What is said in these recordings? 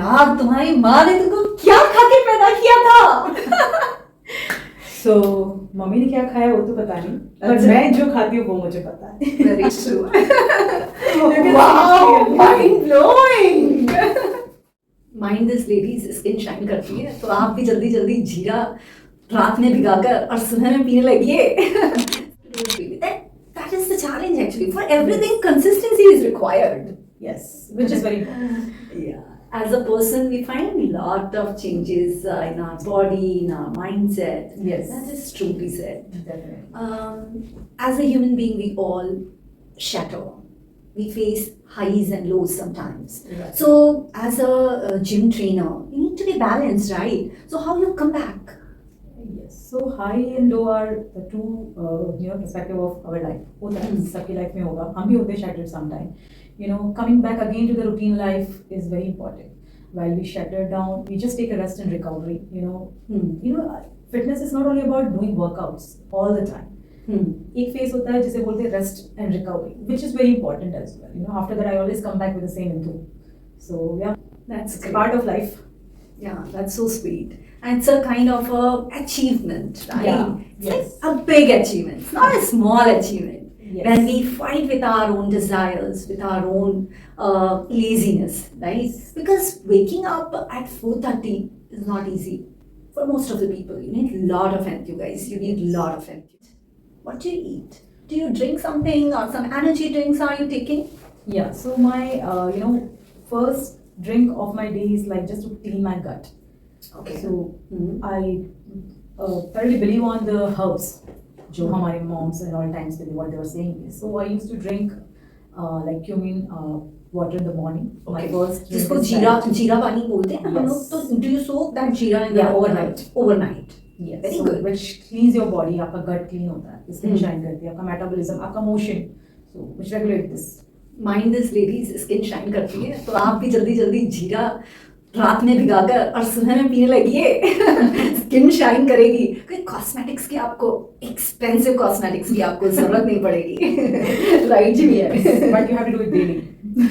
यार तुम्हारी माँ ने तुमको क्या खा के पैदा किया था? So, मम्मी ने क्या खाया वो तो पता नहीं, पर अच्छा। मैं जो खाती हूँ वो मुझे पता है. Very true. Wow, mind blowing. Mind this ladies skin shine करती है, तो आप भी जल्दी जल्दी जीरा रात में भिगाकर और सुबह में पीने लगिए. That is the challenge actually. For everything, consistency is required. Yes, which is very important. Yeah. As a person, we find a lot of changes in our body, in our mindset. Yes. That is truly said. Definitely. As a human being, we all shatter. We face highs and lows sometimes. Right. So, as a gym trainer, you need to be balanced, right? So, how you come back? Yes. So high and low are the two, perspective of our life. होता है, सबकी life में होगा. हम भी होते हैं shattered sometime. Coming back again to the routine life is very important. While we shatter down, we just take a rest and recovery. Fitness is not only about doing workouts all the time. एक phase होता है जिसे बोलते हैं rest and recovery, which is very important as well. After that, I always come back with the same enthusiasm. So yeah, That's it's great. part of life. Yeah, that's so sweet. And it's a kind of a achievement, right? Yeah, It's yes. like a big achievement, it's not a small achievement. Yes. When we fight with our own desires, with our own laziness, right? Because waking up at 4:30 is not easy for most of the people. You need a lot of energy, you guys. You need a lot of energy. What do you eat? Do you drink something or some energy drinks are you taking? Yeah, so my, first drink of my day is like just to clean my gut. Okay. So I thoroughly believe on the herbs, जो हमारे moms and all times what they were saying. So I used to drink like cumin water in the morning. My first drink जिसको is जीरा पानी बोलते हैं हम लोग. तो do you soak that jeera in Yeah, the overnight. Overnight. Yes, Very so good. which cleans your body. आपका gut clean होता है, skin shine करती है, आपका metabolism, आपका motion, so which regulate this. Mind this ladies skin shine करती है, तो आप भी जल्दी जल्दी जीरा रात में भिगाकर और सुबह में पीने लगिए. स्किन शाइन करेगी. कोई कॉस्मेटिक्स की आपको एक्सपेंसिव कॉस्मेटिक्स की आपको जरूरत नहीं पड़ेगी. राइट जी? But you have to do it daily.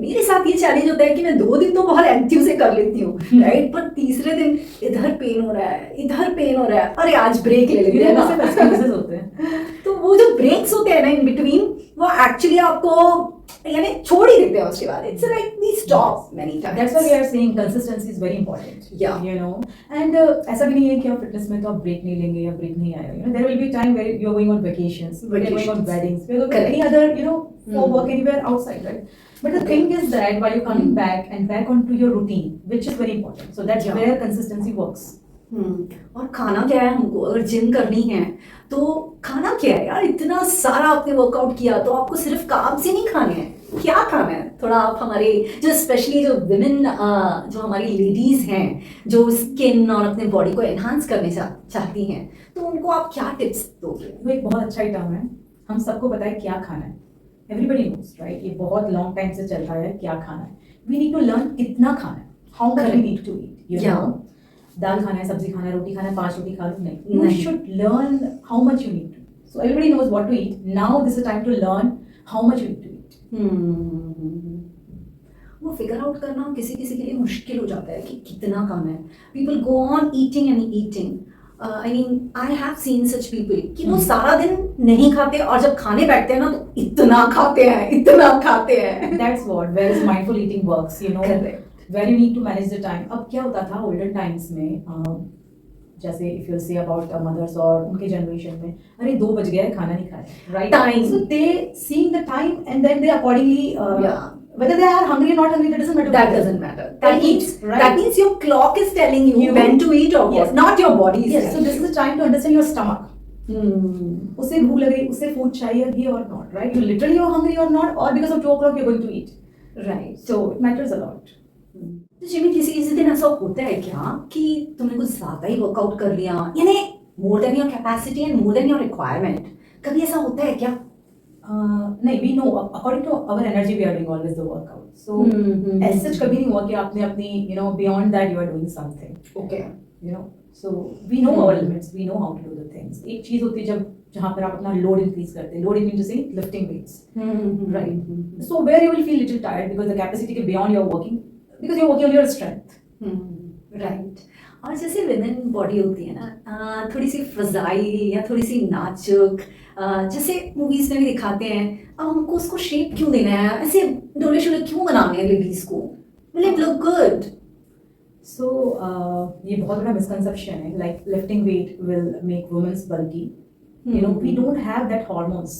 मेरे साथ ये चैलेंज होता है कि मैं 2 दिन तो बहुत एक्टिव से कर लेती हूँ, राइट? पर तीसरे दिन इधर पेन हो रहा है, इधर पेन हो रहा है, अरे आज ब्रेक ले लेते हैं ना. Excuses होते हैं. तो वो जो ब्रेक्स होते हैं ना इन बिटवीन, वो एक्चुअली आपको यानी छोड़ ही देते हैं उसके बाद. It's like we stop many times. That's why we are saying consistency is very important. Yeah. And ऐसा भी नहीं है कि आप फिटनेस में तो आप ब्रेक नहीं लेंगे या ब्रेक नहीं आएगा. There will be time where you are going on vacations, we are going on weddings, we are going any other for work anywhere outside, right? But the thing is that while you're coming back and back onto your routine, which is very important. So that's where consistency works. और खाना क्या है हमको, अगर gym करनी है तो खाना क्या है यार? इतना सारा आपने वर्कआउट किया तो आपको सिर्फ कार्ब्स ही नहीं खाने हैं. क्या खाना है? थोड़ा आप हमारे जो स्पेशली जो विमेन जो हमारी लेडीज हैं जो स्किन और अपने बॉडी को एनहांस करने चाहती हैं, तो उनको आप क्या टिप्स दोगे? वो एक बहुत अच्छा टर्म है. हम सबको पता है क्या खाना है. Everybody knows, right? ये बहुत लॉन्ग टाइम से चलता है क्या खाना है. We need to learn कितना खाना है. How much we need to eat. You know? दाल खाना है, सब्जी खाना है, रोटी खाना है, 5 रोटी खा लो, नहीं. You should learn how much you need to. So everybody knows what to eat. Now this is the time to learn how much you need to eat. वो फिगर आउट करना किसी किसी के लिए मुश्किल हो जाता है कि कितना खाना है. People go on eating and eating. I mean, I have seen such people कि वो सारा दिन नहीं खाते और जब खाने बैठते हैं ना तो इतना खाते हैं, इतना खाते हैं. That's what where is mindful eating works, Correct. Where you need to manage the time. अब क्या होता था older times में, जैसे if you say about mothers और उनके generation में, अरे 2 बज गया है खाना नहीं खाया, right? Time. So they seeing the time and then they accordingly whether they are hungry or not hungry, that doesn't matter. That doesn't matter. That means, right? That means your clock is telling you when to eat or what, not your body is Yes, so telling this you. is the time to understand your stomach. उसे भूख लग रही, उसे food चाहिए भी or not, right? You literally are hungry or not, or because of 2 o'clock you're going to eat. Right. So it matters a lot. तो Jimmy किसी किसी दिन ऐसा होता है क्या कि तुमने कुछ ज्यादा ही वर्कआउट कर लिया, यानी more than your capacity and more than your requirement? कभी ऐसा होता है क्या? नहीं, we know according to our energy we are doing always the workout. So as such कभी नहीं हुआ कि आपने अपनी beyond that you are doing something. Okay. So we know our limits, we know how to do the things. एक चीज होती है जहाँ पर आप अपना load increase करते हैं. Load means to say lifting weights, right? So where you will feel little tired because the capacity के beyond you are working, because you are working on your strength. Right. और जैसे women body होती है ना, थोड़ी सी फजाई या थोड़ी सी नाजुक, जैसे मूवीज में भी दिखाते हैं, अब हमको उसको शेप क्यों देना है, ऐसे डोले शोले क्यों बनाने हैं लेडीज को, will it look good? So ये बहुत बड़ा misconception है, like lifting weight will make women's bulky. You know, we don't have that hormones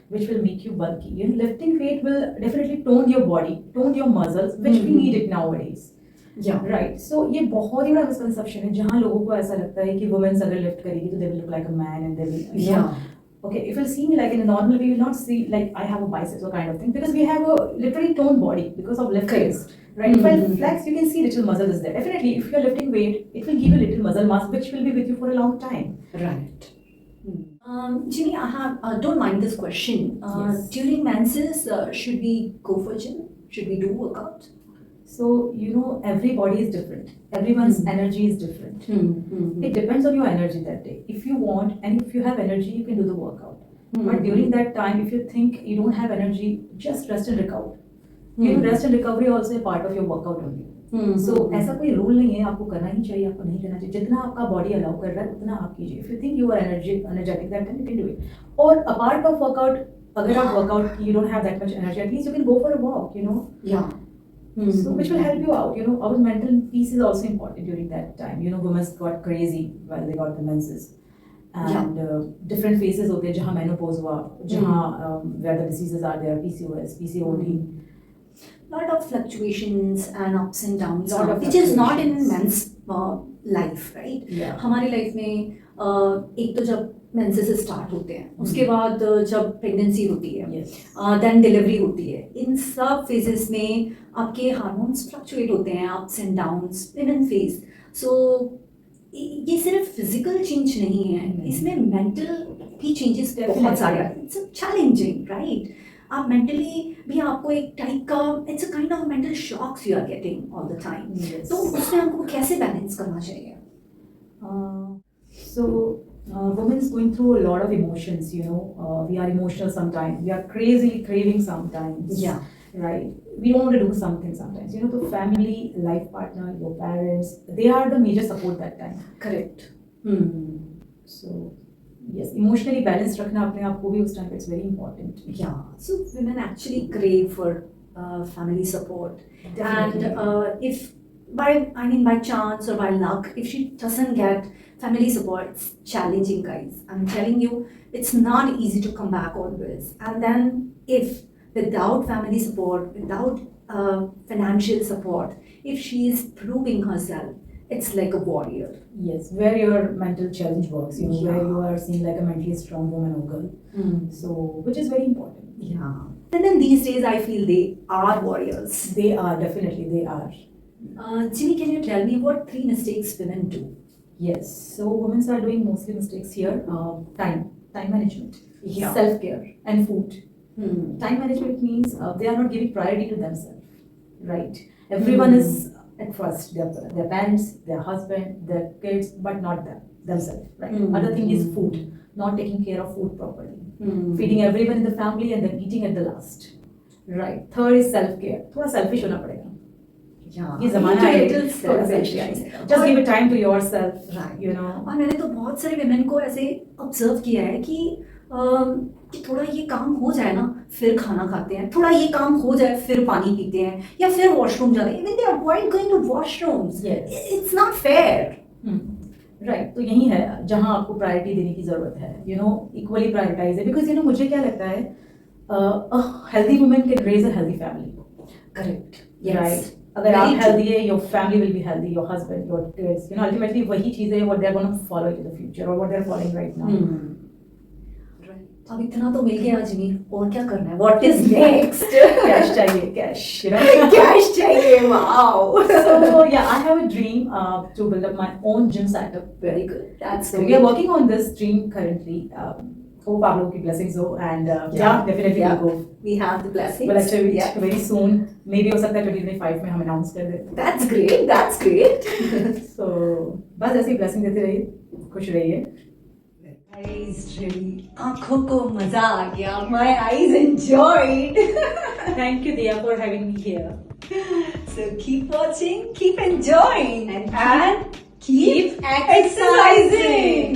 which will make you bulky. You know, lifting weight will definitely tone your body, tone your muscles, which we need it nowadays. Yeah. Right. So ये बहुत ही बड़ा misconception है, जहाँ लोगों को ऐसा लगता है कि women अगर lift करेगी तो they will look like a man and they will, you know, okay, if you'll see me like in a normal way, you will not see like I have a biceps or kind of thing, because we have a literally toned body because of lifting. Right? If I flex, you can see little muscle is there. Definitely, if you are lifting weight, it will give you little muscle mass, which will be with you for a long time. Right. Ginny, don't mind this question. Yes. During menses, should we go for gym? Should we do workout? So, you know, every body is different. Everyone's energy is different. It depends on your energy that day. If you want and if you have energy, you can do the workout. But during that time, if you think you don't have energy, just rest and recover. You know, rest and recovery also a part of your workout only. So ऐसा कोई rule नहीं है आपको करना ही चाहिए, आपको नहीं करना चाहिए, जितना आपका बॉडी अलाउ कर रहा है उतना आप कीजिए. If you think you are energetic that time, you can do it. Or a part of workout, अगर आप workout you don't have that much energy, at least you can go for a walk, you know. Yeah. So which will help you out. You know, our mental peace is also important during that time. You know, women got crazy while they got the menses. And different phases होते हैं, जहाँ menopause हुआ, जहाँ where the diseases are there, PCOS, PCOD. Lot of fluctuations and ups and downs, Lot of which is not in fluctuations. men's life, right? Yeah. हमारी life में एक तो जब मेंसेस स्टार्ट होते हैं, उसके बाद जब प्रेगनेंसी होती है, Yes. देन डिलीवरी होती है, इन सब फेजेस में आपके हार्मोन्स फ्लक्चुएट होते हैं, ups and downs, women phase. So ये सिर्फ फिजिकल चेंज नहीं है, इसमें मेंटल भी चेंजेस बहुत सारे हैं. It's challenging, right? आप मेंटली भी आपको एक टाइप का, it's a kind of mental shocks you are getting all the time. Yes. तो उसमें हमको कैसे बैलेंस करना चाहिए? So women's going through a lot of emotions, you know. We are emotional sometimes, we are crazy craving sometimes. Yeah. Right. We don't want to do something sometimes. You know, the family, life partner, your parents, they are the major support that time. Correct. So yes, emotionally balanced रखना अपने आप को भी उस time it's very important. Yeah. So women actually crave for family support. Definitely. And if by chance or by luck, if she doesn't get family support, it's challenging, guys. I'm telling you, it's not easy to come back always. And then if without family support, without financial support, if she is proving herself, it's like a warrior. Yes, where your mental challenge works, you know, Yeah. where you are seen like a mentally strong woman or girl. So, which is very important. Yeah. And then these days, I feel they are warriors. They are, definitely, they are. Jimmy, can you tell me what 3 mistakes women do? Yes, so women are doing mostly mistakes here. Time management, Yeah. self-care, and food. Time management means they are not giving priority to themselves, right? Everyone is at first, their parents, their husband, their kids, but not themselves, right? Other thing is food, not taking care of food properly. Feeding everyone in the family and then eating at the last, right? Third is self-care. थोड़ा selfish होना पड़ेगा. Yeah. ये ज़माना है, Little थोड़ा selfish. selfish. Just give a time to yourself, Right. you know. और मैंने तो बहुत सारे women को ऐसे ऑब्जर्व किया है कि थोड़ा ये काम हो जाए ना फिर खाना खाते हैं, थोड़ा ये काम हो जाए फिर पानी पीते हैं, या फिर वॉशरूम जाते हैं. Even they avoid going to washrooms. Yes. It's not fair. Right. तो यही है जहाँ आपको प्रायोरिटी देने की जरूरत है. यू नो, इक्वली प्रायोरिटाइज है, बिकॉज यू नो मुझे क्या लगता है, healthy women can raise a healthy family. Correct. Right. अगर आप हेल्दी है, your family will be healthy, your husband, your kids, you know, ultimately वही चीज़ है what they are gonna follow in the future और what they are following right now. अब इतना तो मिल गया जिमी, और क्या करना है? What is next? कैश चाहिए, कैश, you know. कैश चाहिए. Wow. So yeah, I have a dream to build up my own gym setup. Very good. That's So great. we are working on this dream currently. Hope आप लोगों की blessings हो, and yeah, definitely Yeah. we'll go. We have the blessings. We'll actually Yeah. very soon. Maybe हो सकता है 2025 में हम announce कर दें. That's great. That's great. So बस ऐसी blessing देते रहिए, खुश रहिए. Guys, really, आँखों को मजा आ गया. My eyes enjoyed. Thank you, Diya, for having me here. So So keep watching, keep enjoying, and keep exercising.